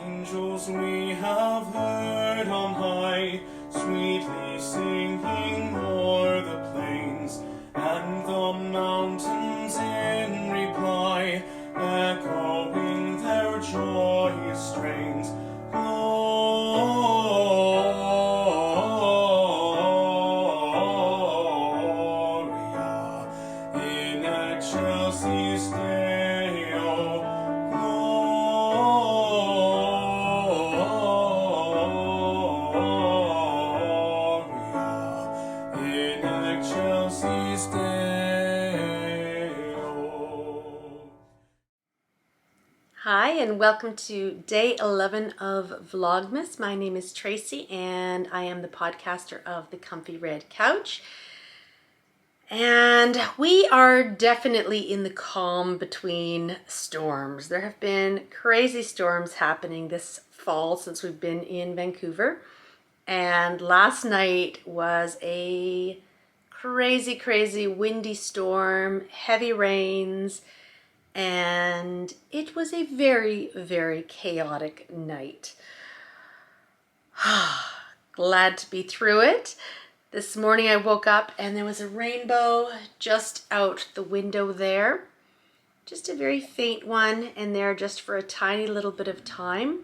Angels we have heard on high, sweetly singing o'er the plains, and the mountains in reply, echoing their joyous strains. Gloria in excelsis Deo. Gloria in excelsis Deo. Hi, and welcome to day 11 of Vlogmas. My name is Tracy, and I am the podcaster of The Comfy Red Couch. And we are definitely in the calm between storms. There have been crazy storms happening this fall since we've been in Vancouver. And last night was a crazy windy storm, heavy rains, and it was a very chaotic night. Glad to be through it. This morning I woke up and there was a rainbow just out the window there. Just a very faint one in there just for a tiny little bit of time,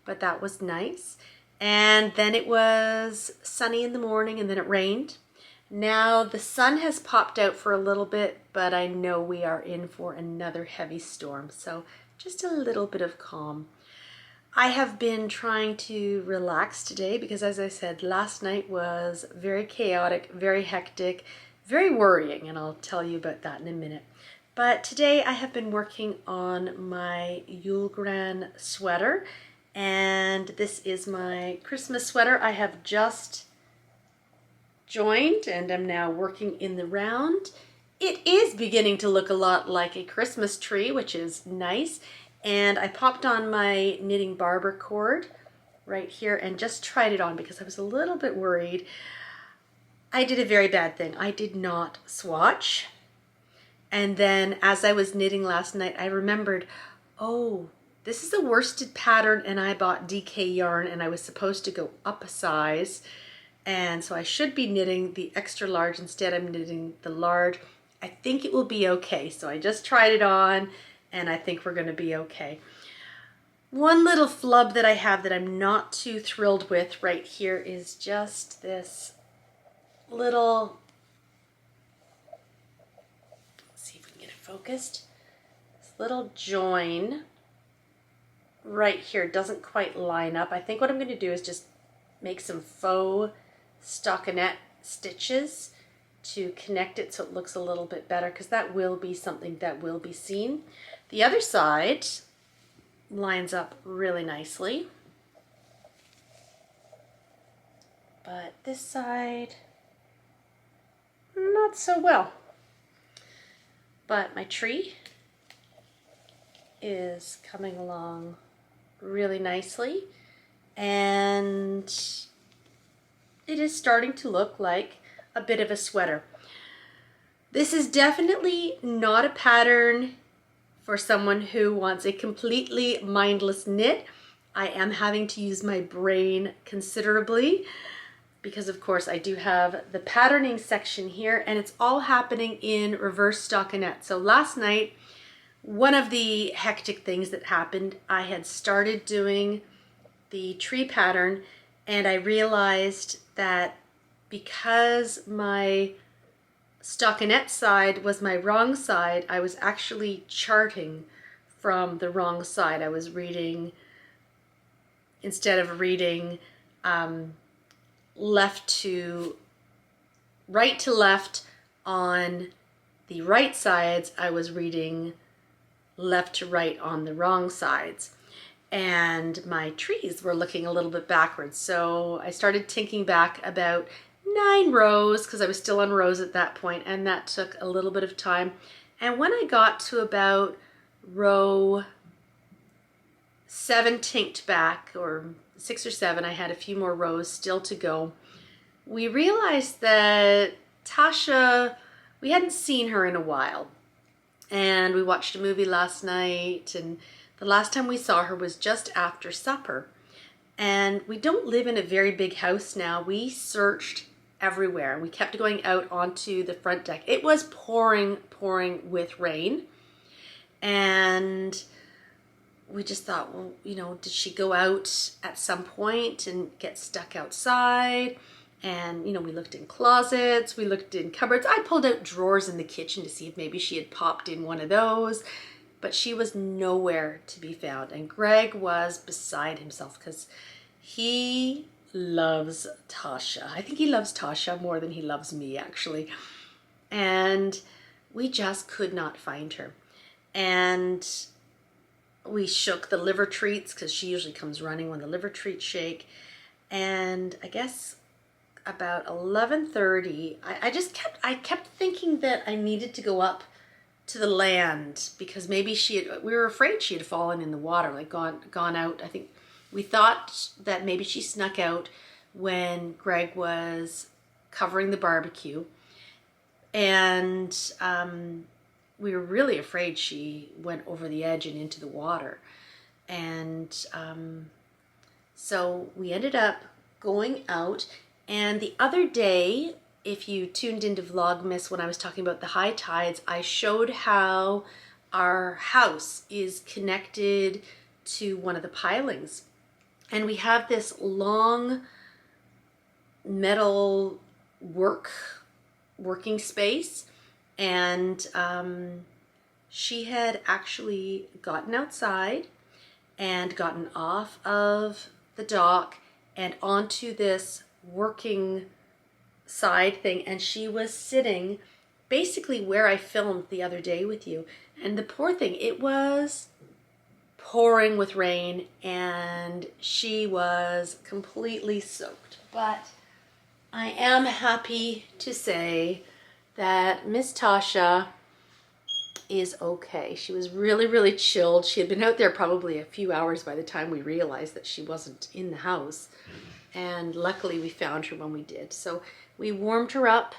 but that was nice. And then it was sunny in the morning and then it rained. Now the sun has popped out for a little bit, but I know we are in for another heavy storm, so just a little bit of calm. I have been trying to relax today because, as I said, last night was very chaotic, very hectic, very worrying, and I'll tell you about that in a minute. But today I have been working on my Yulgran sweater, and this is my Christmas sweater. I have just joined and I'm now working in the round. It is beginning to look a lot like a Christmas tree, which is nice. And I popped on my knitting barber cord right here and just tried it on because I was a little bit worried. I did a very bad thing. I did not swatch. And then as I was knitting last night, I remembered, oh, this is a worsted pattern and I bought DK yarn and I was supposed to go up a size. And so I should be knitting the extra large. Instead, I'm knitting the large. I think it will be okay. So I just tried it on and I think we're going to be okay. One little flub that I have that I'm not too thrilled with right here is just this little, let's see if we can get it focused. This little join right here doesn't quite line up. I think what I'm going to do is just make some faux stockinette stitches to connect it so it looks a little bit better, because that will be something that will be seen. The other side lines up really nicely, but this side not so well. But my tree is coming along really nicely, and it is starting to look like a bit of a sweater. This is definitely not a pattern for someone who wants a completely mindless knit. I am having to use my brain considerably because, of course, I do have the patterning section here and it's all happening in reverse stockinette. So last night, one of the hectic things that happened, I had started doing the tree pattern and I realized that because my stockinette side was my wrong side, I was actually charting from the wrong side. I was reading, instead of reading right to left on the right sides, I was reading left to right on the wrong sides. And my trees were looking a little bit backwards. So I started tinking back about 9 rows because I was still on rows at that point, and that took a little bit of time. And when I got to about row 7 tinked back, or 6 or 7, I had a few more rows still to go. We realized that Tasha, we hadn't seen her in a while. And we watched a movie last night and The last time we saw her was just after supper. And we don't live in a very big house now. We searched everywhere. We kept going out onto the front deck. It was pouring with rain. And we just thought, well, you know, did she go out at some point and get stuck outside? And, you know, we looked in closets, we looked in cupboards. I pulled out drawers in the kitchen to see if maybe she had popped in one of those. But she was nowhere to be found. And Greg was beside himself because he loves Tasha. I think he loves Tasha more than he loves me, actually. And we just could not find her. And we shook the liver treats because she usually comes running when the liver treats shake. And I guess about 11:30, I kept thinking that I needed to go up to the land because maybe we were afraid she had fallen in the water, like gone out. I think we thought that maybe she snuck out when Greg was covering the barbecue, and we were really afraid she went over the edge and into the water. And so we ended up going out. And the other day, if you tuned into Vlogmas when I was talking about the high tides, I showed how our house is connected to one of the pilings. And we have this long metal working space. And she had actually gotten outside and gotten off of the dock and onto this working side thing, and she was sitting basically where I filmed the other day with you. And the poor thing, it was pouring with rain and she was completely soaked. But I am happy to say that Miss Tasha is okay. She was really chilled. She had been out there probably a few hours by the time we realized that she wasn't in the house. And luckily we found her when we did. So we warmed her up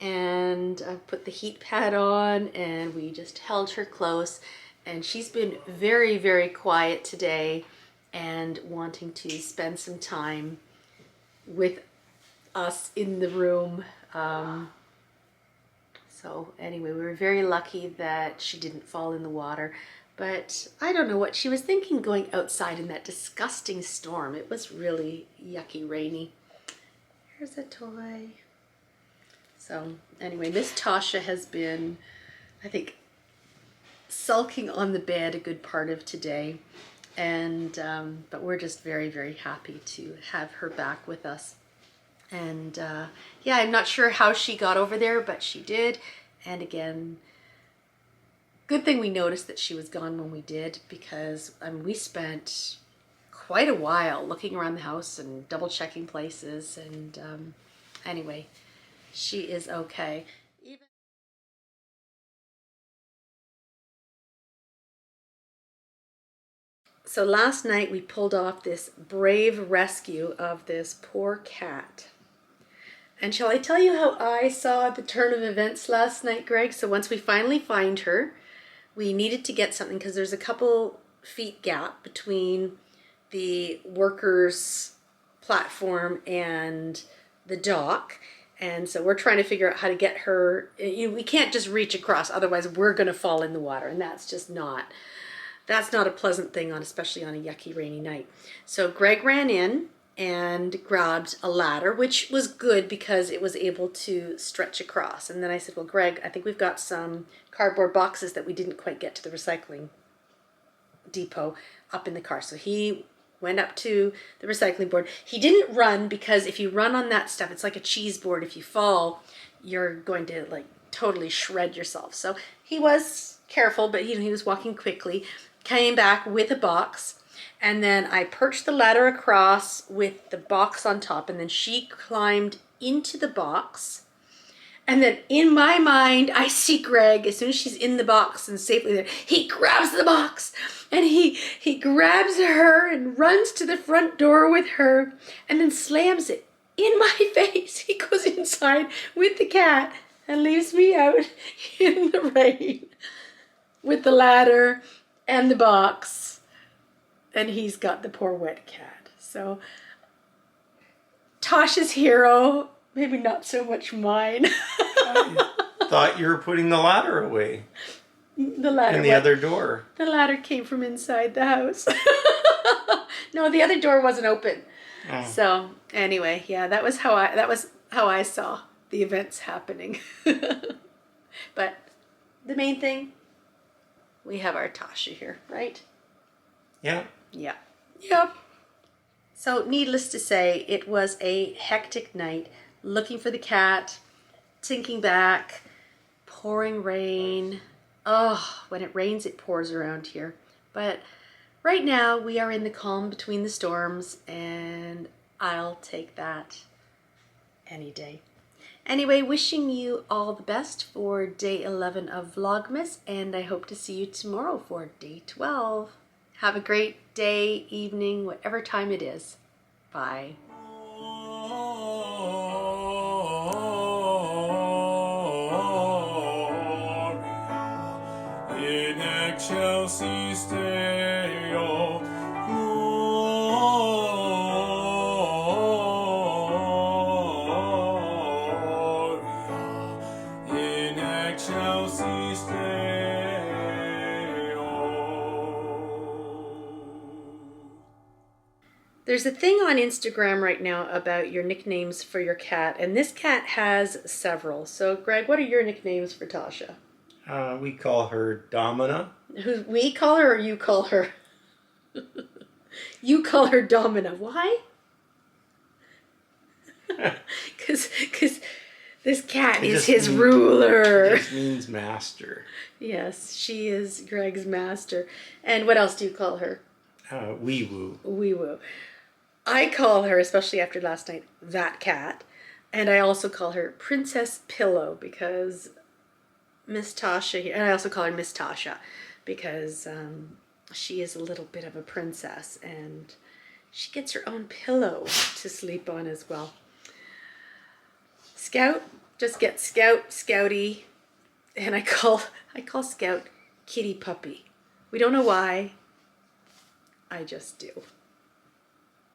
and put the heat pad on, and we just held her close. And she's been very quiet today and wanting to spend some time with us in the room. So anyway, we were very lucky that she didn't fall in the water. But I don't know what she was thinking going outside in that disgusting storm. It was really yucky rainy. Here's a toy. So anyway, Miss Tasha has been, I think, sulking on the bed a good part of today. And but we're just very happy to have her back with us. And yeah, I'm not sure how she got over there, but she did. And again, good thing we noticed that she was gone when we did, because we spent quite a while looking around the house and double checking places. And anyway, she is okay. So last night we pulled off this brave rescue of this poor cat. And shall I tell you how I saw the turn of events last night, Greg? So once we finally find her, we needed to get something because there's a couple feet gap between the workers' platform and the dock. And so we're trying to figure out how to get her. We can't just reach across, otherwise we're going to fall in the water. And that's just not a pleasant thing, especially on a yucky rainy night. So Greg ran in and grabbed a ladder, which was good because it was able to stretch across. And then I said, well, Greg, I think we've got some cardboard boxes that we didn't quite get to the recycling depot up in the car. So he went up to the recycling board. He didn't run, because if you run on that stuff, it's like a cheese board. If you fall, you're going to like totally shred yourself. So he was careful, but he was walking quickly, came back with a box. And then I perched the ladder across with the box on top, and then she climbed into the box. And then in my mind, I see Greg, as soon as she's in the box and safely there, he grabs the box and he grabs her and runs to the front door with her and then slams it in my face. He goes inside with the cat and leaves me out in the rain with the ladder and the box. and he's got the poor wet cat. So Tasha's hero, maybe not so much mine. I thought you were putting the ladder away The ladder. in the other door. The ladder came from inside the house. No, the other door wasn't open. Oh. So anyway, yeah, that was how I saw the events happening. But the main thing, we have our Tasha here, right? Yeah. Yeah. Yep. So needless to say, it was a hectic night looking for the cat, thinking back, pouring rain. Oh, when it rains, it pours around here. But right now, we are in the calm between the storms, and I'll take that any day. Anyway, wishing you all the best for day 11 of Vlogmas, and I hope to see you tomorrow for day 12. Have a great day, evening, whatever time it is. Bye. In excelsis Deo, Gloria, in excelsis Deo. There's a thing on Instagram right now about your nicknames for your cat, and this cat has several. So, Greg, what are your nicknames for Tasha? We call her Domina. Who we call her, or you call her? You call her Domina. Why? Because this cat It is just his means- ruler. It just means master. Yes, she is Greg's master. And what else do you call her? Wee woo. Wee woo. I call her, especially after last night, that cat. And I also call her Princess Pillow because Miss Tasha here, and I also call her Miss Tasha because she is a little bit of a princess and she gets her own pillow to sleep on as well. Scout just gets Scouty, and I call Scout Kitty Puppy. We don't know why. I just do.